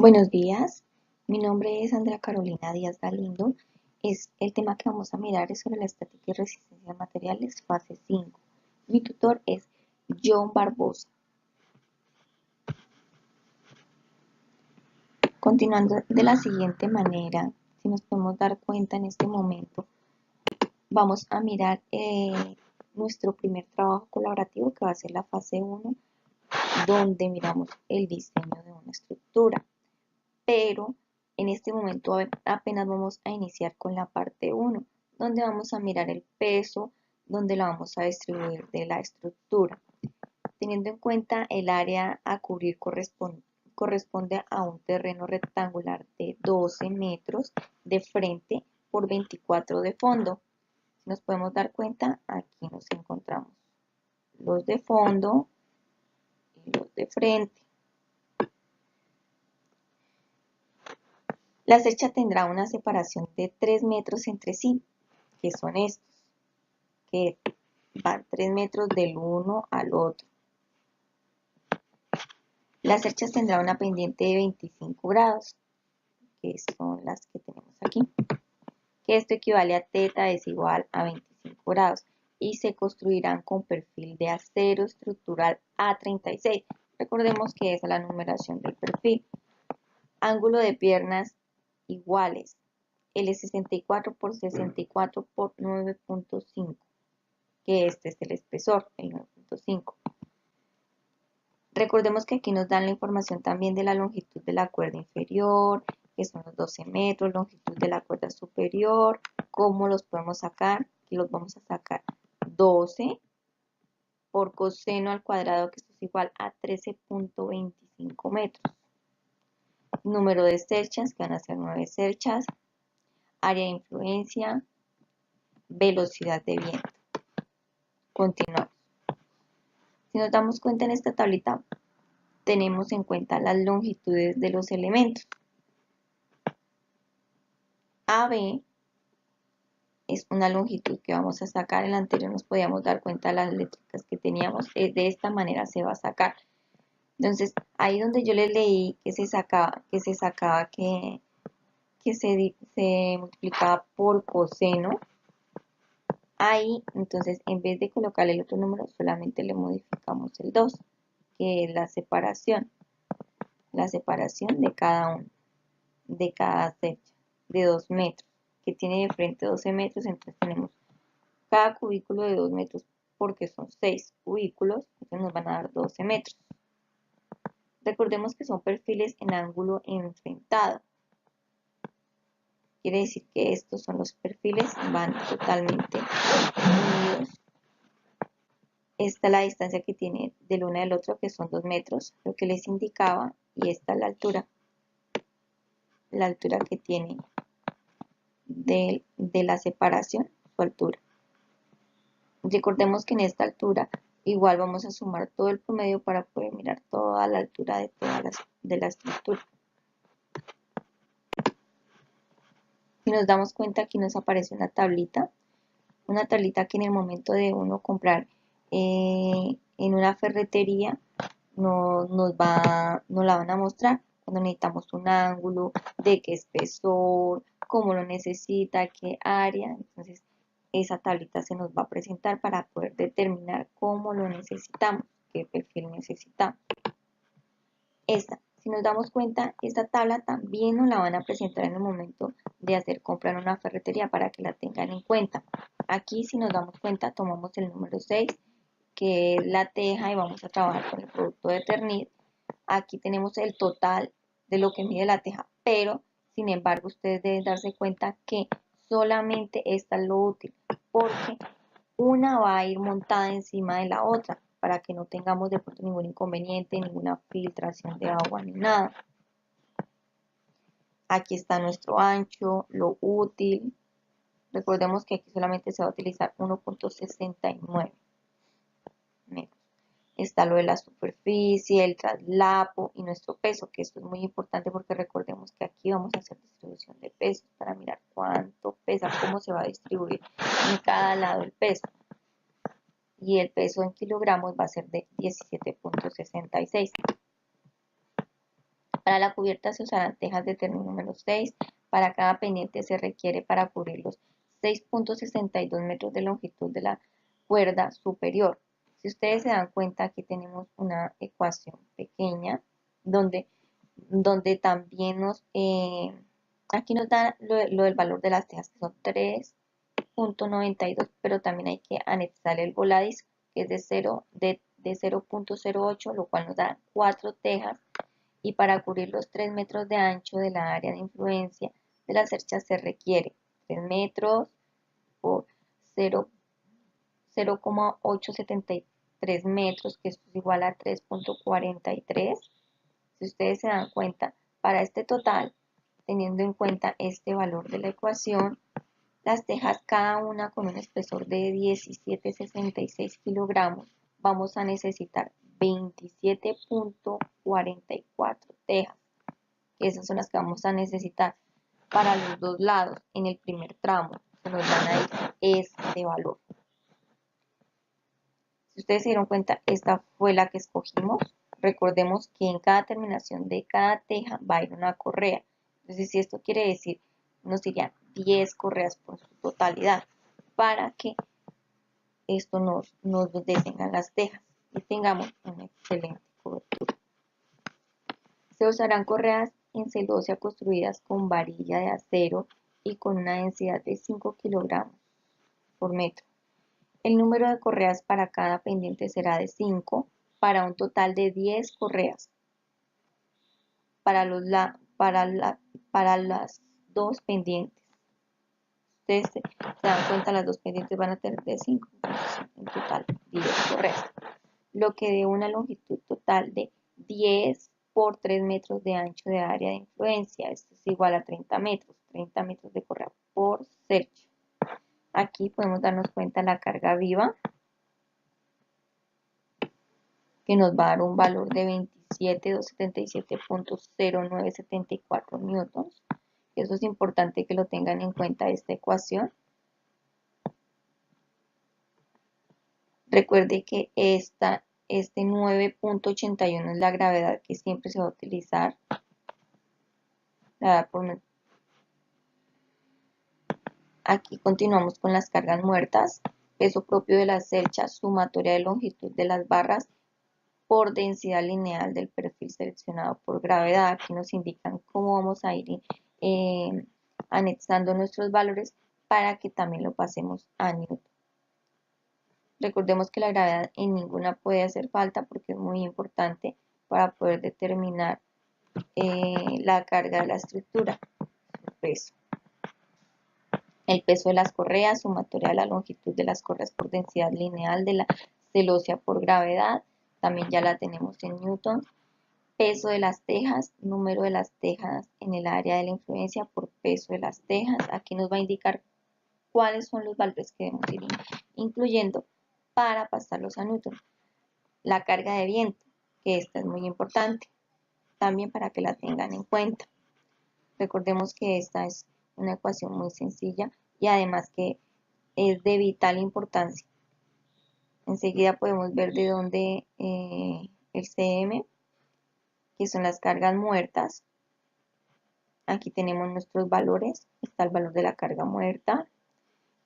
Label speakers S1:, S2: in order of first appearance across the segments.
S1: Buenos días, mi nombre es Andrea Carolina Díaz Galindo. El tema que vamos a mirar es sobre la estática y resistencia de materiales, fase 5. Mi tutor es John Barbosa. Continuando de la siguiente manera, si nos podemos dar cuenta en este momento, vamos a mirar nuestro primer trabajo colaborativo, que va a ser la fase 1, donde miramos el diseño de una estructura. Pero en este momento apenas vamos a iniciar con la parte 1, donde vamos a mirar el peso, donde la vamos a distribuir de la estructura. Teniendo en cuenta el área a cubrir corresponde a un terreno rectangular de 12 metros de frente por 24 de fondo. Si nos podemos dar cuenta, aquí nos encontramos los de fondo y los de frente. La cercha tendrá una separación de 3 metros entre sí, que son estos, que van 3 metros del uno al otro. Las cerchas tendrá una pendiente de 25 grados, que son las que tenemos aquí, que esto equivale a θ es igual a 25 grados, y se construirán con perfil de acero estructural A36. Recordemos que esa es la numeración del perfil. Ángulo de piernas iguales, L64 por 64 por 9.5, que este es el espesor, el 9.5. Recordemos que aquí nos dan la información también de la longitud de la cuerda inferior, que son los 12 metros, longitud de la cuerda superior. ¿Cómo los podemos sacar? Aquí los vamos a sacar 12 por coseno al cuadrado, que esto es igual a 13.25 metros. Número de cerchas, que van a ser 9 cerchas. Área de influencia, velocidad de viento. Continuamos. Si nos damos cuenta en esta tablita, tenemos en cuenta las longitudes de los elementos. AB es una longitud que vamos a sacar. En la anterior nos podíamos dar cuenta de las letras que teníamos. De esta manera se va a sacar. Entonces, ahí donde yo les leí que se multiplicaba por coseno, ahí, entonces, en vez de colocarle el otro número, solamente le modificamos el 2, que es la separación de cada uno, de cada cercha, de 2 metros, que tiene de frente 12 metros, entonces tenemos cada cubículo de 2 metros, porque son 6 cubículos, entonces nos van a dar 12 metros. Recordemos que son perfiles en ángulo enfrentado. Quiere decir que estos son los perfiles, van totalmente unidos. Esta es la distancia que tiene del uno al otro, que son 2 metros, lo que les indicaba, y esta es la altura que tiene de la separación, su altura. Recordemos que en esta altura igual vamos a sumar todo el promedio para poder mirar toda la altura de la estructura. Si nos damos cuenta, aquí nos aparece una tablita que en el momento de uno comprar en una ferretería nos la van a mostrar cuando necesitamos un ángulo, de qué espesor, cómo lo necesita, qué área. Entonces esa tablita se nos va a presentar para poder determinar cómo lo necesitamos, qué perfil necesitamos. Si nos damos cuenta, esta tabla también nos la van a presentar en el momento de hacer compra en una ferretería para que la tengan en cuenta. Aquí, si nos damos cuenta, tomamos el número 6, que es la teja, y vamos a trabajar con el producto de Eternit. Aquí tenemos el total de lo que mide la teja, pero sin embargo ustedes deben darse cuenta que solamente esta es lo útil, porque una va a ir montada encima de la otra para que no tengamos de pronto ningún inconveniente, ninguna filtración de agua ni nada. Aquí está nuestro ancho, lo útil. Recordemos que aquí solamente se va a utilizar 1.69 metros. Está lo de la superficie, el traslapo y nuestro peso, que esto es muy importante porque recordemos que aquí vamos a hacer distribución de pesos para mirar cuánto pesa, cómo se va a distribuir en cada lado el peso. Y el peso en kilogramos va a ser de 17.66. Para la cubierta se usarán tejas de término número 6. Para cada pendiente se requiere para cubrir los 6.62 metros de longitud de la cuerda superior. Si ustedes se dan cuenta, aquí tenemos una ecuación pequeña donde también aquí nos da lo del valor de las tejas, que son 3.92, pero también hay que anexar el voladis, que es de 0.08, lo cual nos da 4 tejas. Y para cubrir los 3 metros de ancho de la área de influencia de la cercha se requiere 3 metros por 0,873 metros, que esto es igual a 3.43. Si ustedes se dan cuenta, para este total, teniendo en cuenta este valor de la ecuación, las tejas cada una con un espesor de 17,66 kilogramos, vamos a necesitar 27.44 tejas, que esas son las que vamos a necesitar para los dos lados en el primer tramo. Se nos van a ir este valor. Si ustedes se dieron cuenta, esta fue la que escogimos. Recordemos que en cada terminación de cada teja va a ir una correa. Entonces, si esto quiere decir, nos irían 10 correas por su totalidad para que esto nos detenga las tejas y tengamos una excelente cobertura. Se usarán correas en celdosia construidas con varilla de acero y con una densidad de 5 kilogramos por metro. El número de correas para cada pendiente será de 5 para un total de 10 correas. Para las dos pendientes. Ustedes se dan cuenta, las dos pendientes van a tener de 5, en total 10 correas. Lo que dé una longitud total de 10 por 3 metros de ancho de área de influencia. Esto es igual a 30 metros de correa por cercha. Aquí podemos darnos cuenta la carga viva, que nos va a dar un valor de 27.277.0974 newtons. Eso es importante que lo tengan en cuenta esta ecuación. Recuerde que este 9.81 es la gravedad que siempre se va a utilizar. Aquí continuamos con las cargas muertas. Peso propio de las cerchas, sumatoria de longitud de las barras por densidad lineal del perfil seleccionado por gravedad. Aquí nos indican cómo vamos a ir anexando nuestros valores para que también lo pasemos a Newton. Recordemos que la gravedad en ninguna puede hacer falta porque es muy importante para poder determinar la carga de la estructura, el peso. El peso de las correas, sumatoria de la longitud de las correas por densidad lineal de la celosía por gravedad, también ya la tenemos en newton. Peso de las tejas, número de las tejas en el área de la influencia por peso de las tejas. Aquí nos va a indicar cuáles son los valores que debemos ir incluyendo para pasarlos a newton. La carga de viento, que esta es muy importante, también para que la tengan en cuenta. Recordemos que esta es una ecuación muy sencilla y además que es de vital importancia. Enseguida podemos ver de dónde el CM, que son las cargas muertas. Aquí tenemos nuestros valores. Está el valor de la carga muerta,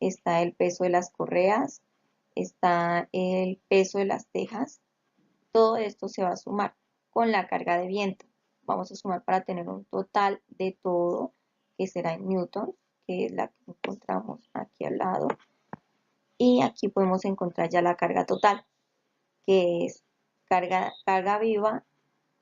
S1: está el peso de las correas, está el peso de las tejas. Todo esto se va a sumar con la carga de viento. Vamos a sumar para tener un total de todo, que será en newton, que es la que encontramos aquí al lado. Y aquí podemos encontrar ya la carga total, que es carga viva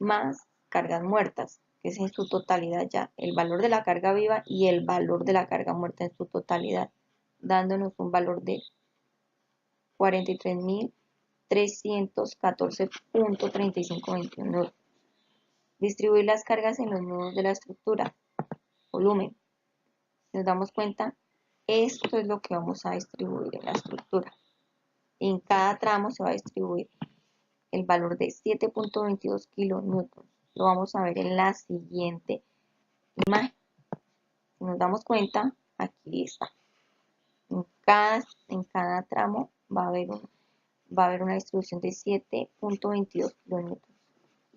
S1: más cargas muertas, que es en su totalidad ya el valor de la carga viva y el valor de la carga muerta en su totalidad, dándonos un valor de 43.314.3521. Distribuir las cargas en los nudos de la estructura. Volumen. Si nos damos cuenta, esto es lo que vamos a distribuir en la estructura. En cada tramo se va a distribuir el valor de 7.22 kilonewtons. Lo vamos a ver en la siguiente imagen. Si nos damos cuenta, aquí está. En cada tramo va a haber una distribución de 7.22 kilonewtons.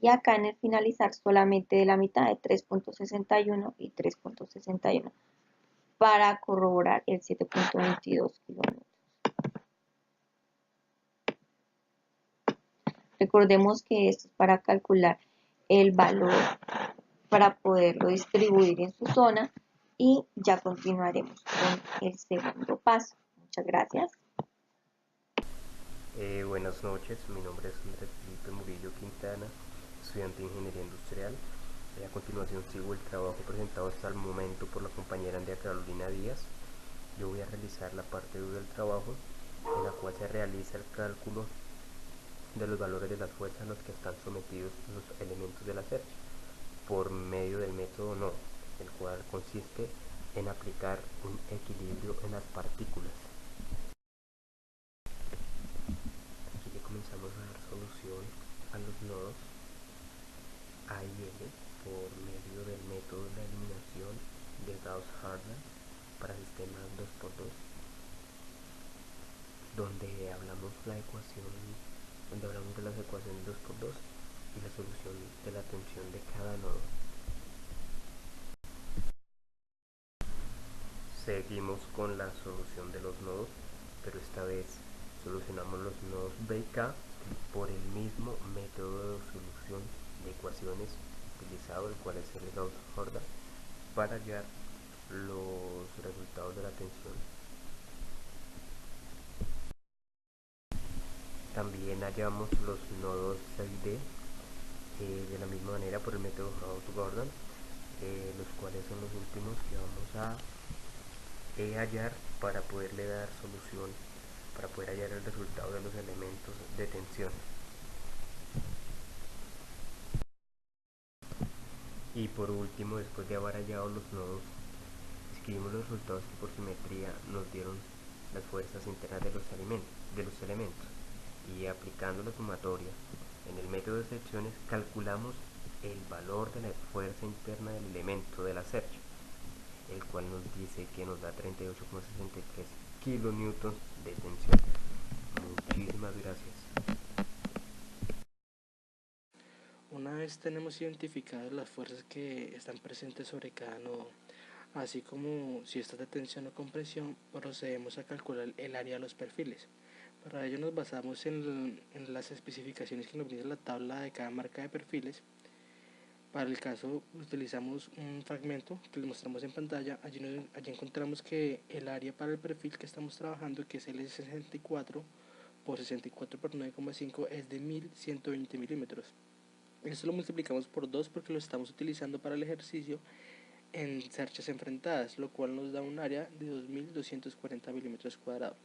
S1: y acá en el finalizar solamente de la mitad de 3.61 y 3.61 para corroborar el 7.22 kilómetros. Recordemos que esto es para calcular el valor para poderlo distribuir en su zona y ya continuaremos con el segundo paso. Muchas gracias.
S2: Buenas noches, mi nombre es Andrés Felipe Murillo Quintana, estudiante de Ingeniería Industrial. A continuación sigo el trabajo presentado hasta el momento por la compañera Andrea Carolina Díaz. Yo voy a realizar la parte 2 del trabajo, en la cual se realiza el cálculo de los valores de las fuerzas a los que están sometidos los elementos de la cercha, por medio del método NOR, el cual consiste en aplicar un equilibrio en las partículas. Aquí ya comenzamos a dar solución a los nodos A y L por medio del método de eliminación de Gauss-Hartmann para sistemas 2×2, donde hablamos de las ecuaciones 2×2 y la solución de la tensión de cada nodo. Seguimos con la solución de los nodos, pero esta vez solucionamos los nodos B y K por el mismo método de solución de ecuaciones utilizado, el cual es el Gauss-Jordan, para hallar los resultados de la tensión. También hallamos los nodos C y D de la misma manera por el método Gauss-Jordan, los cuales son los últimos que vamos a hallar para poderle dar solución, para poder hallar el resultado de los elementos de tensión. Y por último, después de haber hallado los nodos, escribimos los resultados que por simetría nos dieron las fuerzas internas de los elementos, y aplicando la sumatoria en el método de secciones calculamos el valor de la fuerza interna del elemento de la cercha, el cual nos dice que nos da 38,63 kilonewtons de tensión. Muchísimas gracias.
S3: Una vez tenemos identificadas las fuerzas que están presentes sobre cada nodo, así como si estas de tensión o compresión, procedemos a calcular el área de los perfiles. Para ello nos basamos en las especificaciones que nos brinda la tabla de cada marca de perfiles. Para el caso utilizamos un fragmento que les mostramos en pantalla. Allí encontramos que el área para el perfil que estamos trabajando, que es L64 por 64 por 9,5, es de 1120 milímetros. Esto lo multiplicamos por 2 porque lo estamos utilizando para el ejercicio en cerchas enfrentadas, lo cual nos da un área de 2240 milímetros cuadrados.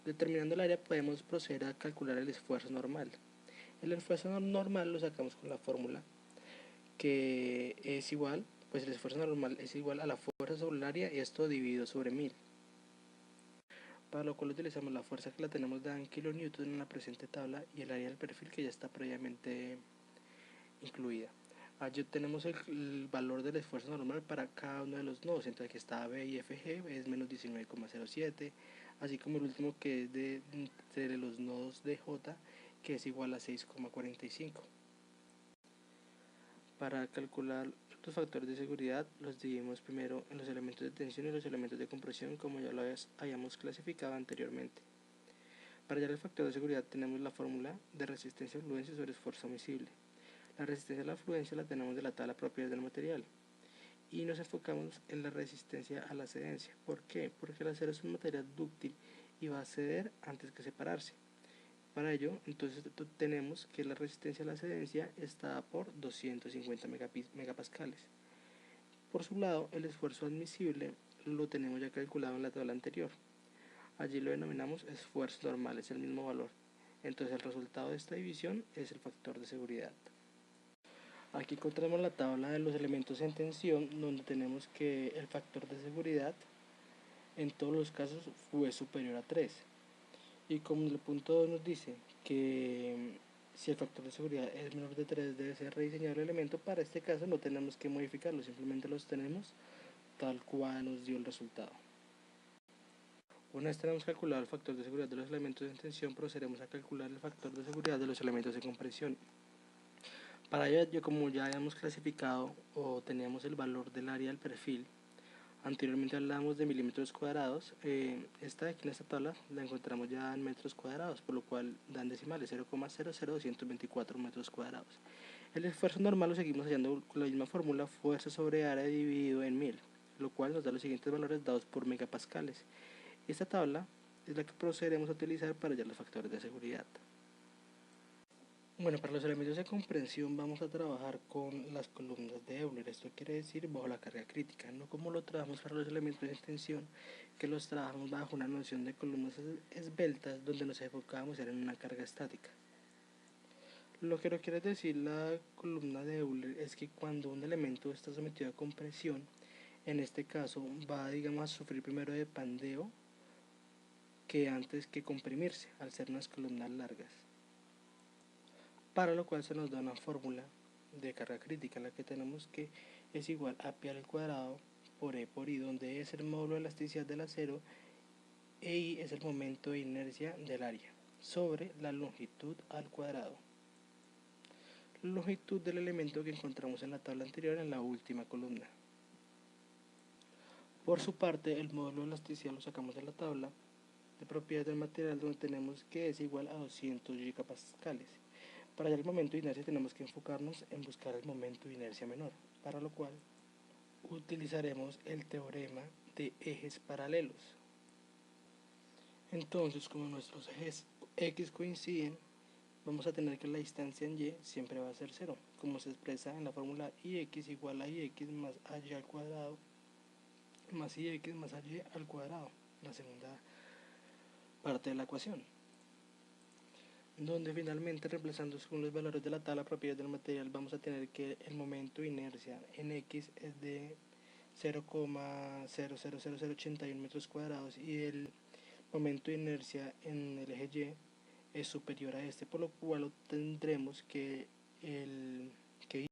S3: Determinando el área podemos proceder a calcular el esfuerzo normal. El esfuerzo normal lo sacamos con la fórmula, que es igual, pues el esfuerzo normal es igual a la fuerza sobre el área y esto dividido sobre 1000. Para lo cual utilizamos la fuerza que la tenemos dada en kilonewton en la presente tabla y el área del perfil que ya está previamente incluida. Allí tenemos el valor del esfuerzo normal para cada uno de los nodos, entre el que está B y FG es menos 19,07, así como el último que es de los nodos de J, que es igual a 6,45. Para calcular los factores de seguridad los dividimos primero en los elementos de tensión y los elementos de compresión, como ya lo habíamos clasificado anteriormente. Para hallar el factor de seguridad tenemos la fórmula de resistencia a fluencia sobre esfuerzo miscible. La resistencia a la fluencia la tenemos de la tabla propiedades del material y nos enfocamos en la resistencia a la cedencia. ¿Por qué? Porque el acero es un material dúctil y va a ceder antes que separarse. Para ello, entonces tenemos que la resistencia a la cedencia está por 250 megapascales. Por su lado, el esfuerzo admisible lo tenemos ya calculado en la tabla anterior. Allí lo denominamos esfuerzo normal, es el mismo valor. Entonces el resultado de esta división es el factor de seguridad. Aquí encontramos la tabla de los elementos en tensión, donde tenemos que el factor de seguridad en todos los casos fue superior a 3. Y como el punto 2 nos dice que si el factor de seguridad es menor de 3 debe ser rediseñado el elemento, para este caso no tenemos que modificarlo, simplemente los tenemos tal cual nos dio el resultado. Una vez tenemos calculado el factor de seguridad de los elementos en tensión, procederemos a calcular el factor de seguridad de los elementos de compresión. Para ello, como ya habíamos clasificado o teníamos el valor del área del perfil, anteriormente hablamos de milímetros cuadrados, esta de aquí en esta tabla la encontramos ya en metros cuadrados, por lo cual dan decimales 0,00224 metros cuadrados. El esfuerzo normal lo seguimos hallando con la misma fórmula, fuerza sobre área dividido en 1000, lo cual nos da los siguientes valores dados por megapascales. Esta tabla es la que procederemos a utilizar para hallar los factores de seguridad. Bueno, para los elementos de comprensión vamos a trabajar con las columnas de Euler, esto quiere decir bajo la carga crítica, no como lo trabajamos para los elementos de extensión, que los trabajamos bajo una noción de columnas esbeltas donde nos enfocábamos en una carga estática. Lo que nos quiere decir la columna de Euler es que cuando un elemento está sometido a compresión, en este caso va, digamos, a sufrir primero de pandeo que antes que comprimirse, al ser unas columnas largas. Para lo cual se nos da una fórmula de carga crítica, en la que tenemos que es igual a pi al cuadrado por E por I, donde E es el módulo de elasticidad del acero e I es el momento de inercia del área, sobre la longitud al cuadrado. La longitud del elemento que encontramos en la tabla anterior en la última columna. Por su parte, el módulo de elasticidad lo sacamos de la tabla de propiedades del material, donde tenemos que es igual a 200 gigapascales. Para hallar el momento de inercia tenemos que enfocarnos en buscar el momento de inercia menor, para lo cual utilizaremos el teorema de ejes paralelos. Entonces, como nuestros ejes X coinciden, vamos a tener que la distancia en Y siempre va a ser 0, como se expresa en la fórmula IX igual a IX más AY al cuadrado más IX más AY al cuadrado, la segunda parte de la ecuación, donde finalmente, reemplazando según los valores de la tabla propiedades del material, vamos a tener que el momento de inercia en X es de 0,000081 metros cuadrados y el momento de inercia en el eje Y es superior a este, por lo cual obtendremos que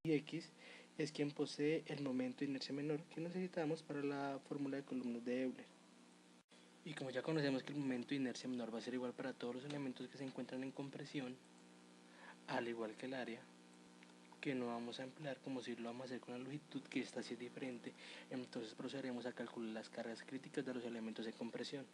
S3: Ix es quien posee el momento de inercia menor que necesitamos para la fórmula de columnas de Euler. Y como ya conocemos que el momento de inercia menor va a ser igual para todos los elementos que se encuentran en compresión, al igual que el área, que no vamos a emplear como si lo vamos a hacer con la longitud, que esta sí es diferente, entonces procederemos a calcular las cargas críticas de los elementos de compresión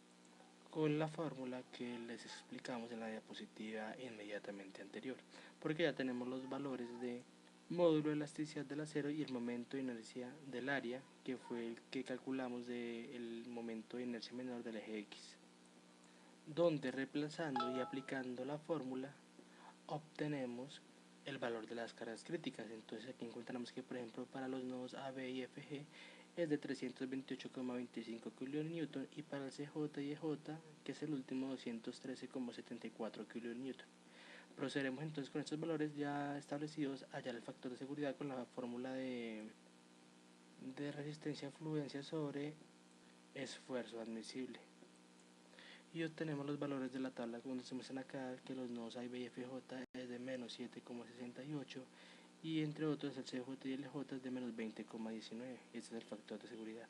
S3: con la fórmula que les explicamos en la diapositiva inmediatamente anterior, porque ya tenemos los valores de módulo de elasticidad del acero y el momento de inercia del área, que fue el que calculamos del momento de inercia menor del eje X, donde reemplazando y aplicando la fórmula obtenemos el valor de las cargas críticas. Entonces aquí encontramos que, por ejemplo, para los nodos A, B y F, G es de 328,25 kN y para el CJ y EJ, que es el último, 213,74 kN. Procederemos entonces con estos valores ya establecidos a hallar el factor de seguridad con la fórmula de resistencia a fluencia sobre esfuerzo admisible. Y obtenemos los valores de la tabla donde se muestran acá que los nodos A, B y FJ es de menos 7,68 y entre otros el CJ y el EJ es de menos 20,19. Este es el factor de seguridad.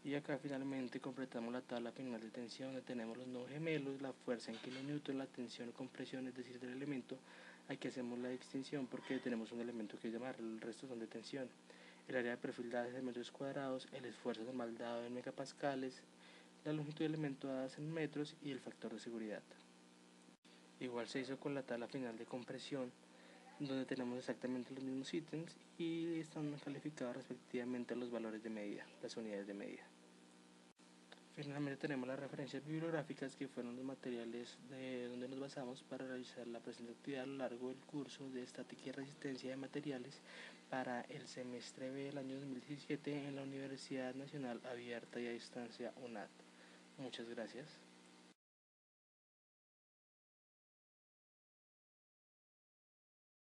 S3: Y acá finalmente completamos la tabla final de tensión, donde tenemos los nodos gemelos, la fuerza en kilonewton, la tensión o compresión, es decir, del elemento. Aquí hacemos la extinción porque tenemos un elemento que llamar, el resto son de tensión. El área de perfil dada en metros cuadrados, el esfuerzo normal dado en megapascales, la longitud del elemento dada en metros y el factor de seguridad. Igual se hizo con la tabla final de compresión, donde tenemos exactamente los mismos ítems y están calificados respectivamente los valores de medida, las unidades de medida. Finalmente tenemos las referencias bibliográficas, que fueron los materiales de donde nos basamos para realizar la presente actividad a lo largo del curso de estática y resistencia de materiales para el semestre B del año 2017 en la Universidad Nacional Abierta y a Distancia UNAD. Muchas gracias.